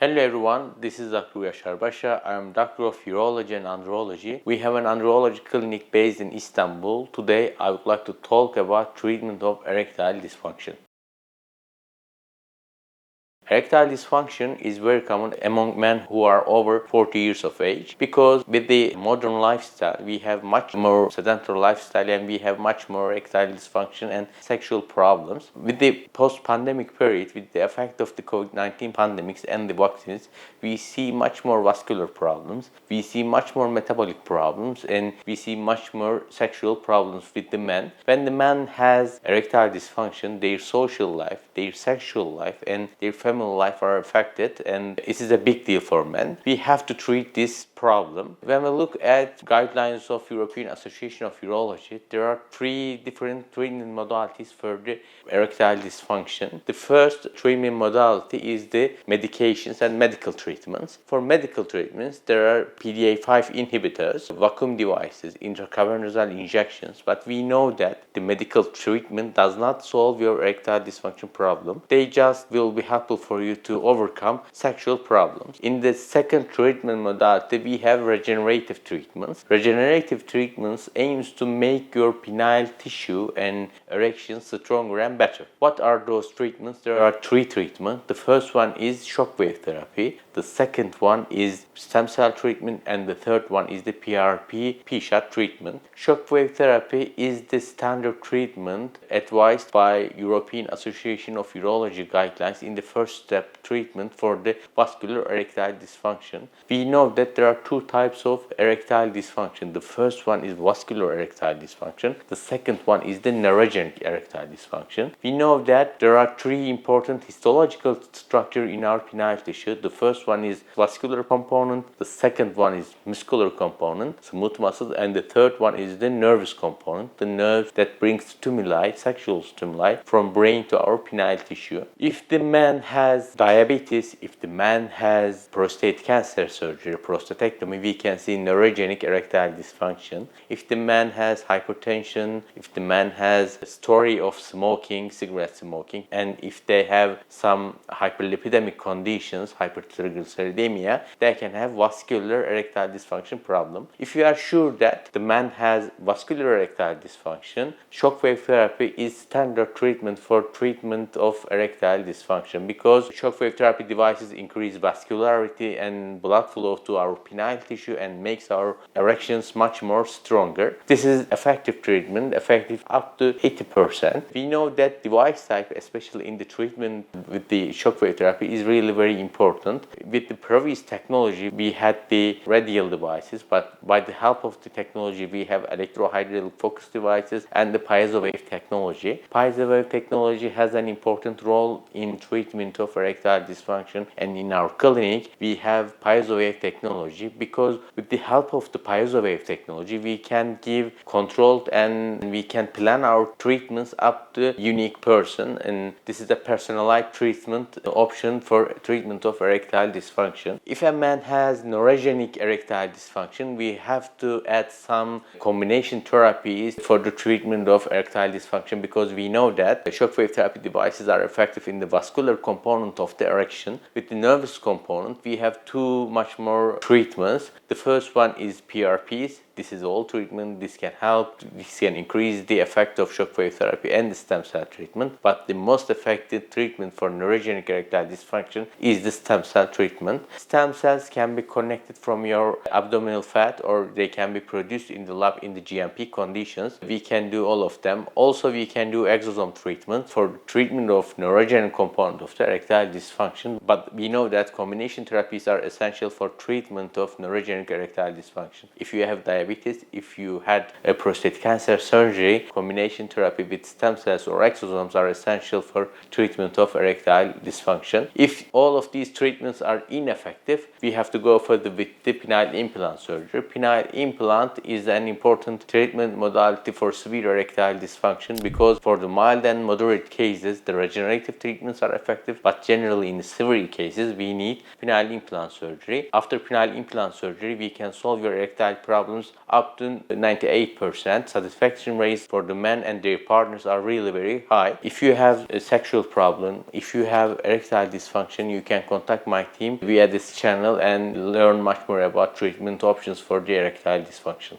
Hello everyone, this is Dr. Yaşar Başağa. I am Doctor of Urology and Andrology. We have an andrology clinic based in Istanbul. Today I would like to talk about treatment of erectile dysfunction. Erectile dysfunction is very common among men who are over 40 years of age because with the modern lifestyle we have much more sedentary lifestyle and we have much more erectile dysfunction and sexual problems. With the post-pandemic period, with the effect of the COVID-19 pandemics and the vaccines, we see much more vascular problems, we see much more metabolic problems, and we see much more sexual problems with the men. When the man has erectile dysfunction, their social life, their sexual life, and their family life are affected, and this is a big deal for men. We have to treat this problem. When we look at guidelines of European Association of Urology, there are three different treatment modalities for the erectile dysfunction. The first treatment modality is the medications and medical treatments. For medical treatments, there are PDA5 inhibitors, vacuum devices, intracavernosal injections, but we know that the medical treatment does not solve your erectile dysfunction problem. They just will be helpful for you to overcome sexual problems. In the second treatment modality, we have regenerative treatments. Regenerative treatments aims to make your penile tissue and erection stronger and better. What are those treatments? There are three treatments. The first one is shockwave therapy. The second one is stem cell treatment, and the third one is the PRP P-shot treatment. Shockwave therapy is the standard treatment advised by European Association of Urology guidelines in the first step treatment for the vascular erectile dysfunction. We know that there are two types of erectile dysfunction. The first one is vascular erectile dysfunction. The second one is the neurogenic erectile dysfunction. We know that there are three important histological structures in our penile tissue. The first one is vascular component, the second one is muscular component, smooth muscles, and the third one is the nervous component, the nerve that brings stimuli, sexual stimuli from brain to our penile tissue. If the man has diabetes, if the man has prostate cancer surgery, prostatectomy, we can see neurogenic erectile dysfunction. If the man has hypertension, if the man has a story of smoking, cigarette smoking, and if they have some hyperlipidemic conditions, hypertriglyceridemia, they can have vascular erectile dysfunction problem. If you are sure that the man has vascular erectile dysfunction, shockwave therapy is standard treatment for treatment of erectile dysfunction because shockwave therapy devices increase vascularity and blood flow to our penile tissue and makes our erections much more stronger. This is effective treatment, effective up to 80%. We know that device type, especially in the treatment with the shockwave therapy, is really very important. With the previous technology, we had the radial devices, but by the help of the technology, we have electrohydraulic focus devices and the piezo wave technology. Piezo wave technology has an important role in treatment of erectile dysfunction, and in our clinic, we have piezo wave technology because with the help of the piezo wave technology, we can give controlled and we can plan our treatments up to unique person, and this is a personalized treatment option for treatment of erectile dysfunction. If a man has neurogenic erectile dysfunction, we have to add some combination therapies for the treatment of erectile dysfunction because we know that the shockwave therapy devices are effective in the vascular component of the erection. With the nervous component, we have two much more treatments. The first one is PRPs. This is all treatment. This can help, this can increase the effect of shockwave therapy and the stem cell treatment. But the most effective treatment for neurogenic erectile dysfunction is the stem cell treatment. Stem cells can be connected from your abdominal fat or they can be produced in the lab in the GMP conditions. We can do all of them. Also, we can do exosome treatment for treatment of neurogenic component of the erectile dysfunction. But we know that combination therapies are essential for treatment of neurogenic erectile dysfunction. If you have diabetes, if you had a prostate cancer surgery, combination therapy with stem cells or exosomes are essential for treatment of erectile dysfunction. If all of these treatments are ineffective, we have to go for the penile implant surgery. Penile implant is an important treatment modality for severe erectile dysfunction because for the mild and moderate cases, the regenerative treatments are effective, but but generally in severe cases we need penile implant surgery. After penile implant surgery, we can solve your erectile problems up to 98%. Satisfaction rates for the men and their partners are really very high. If you have a sexual problem, if you have erectile dysfunction, you can contact my team via this channel and learn much more about treatment options for the erectile dysfunction.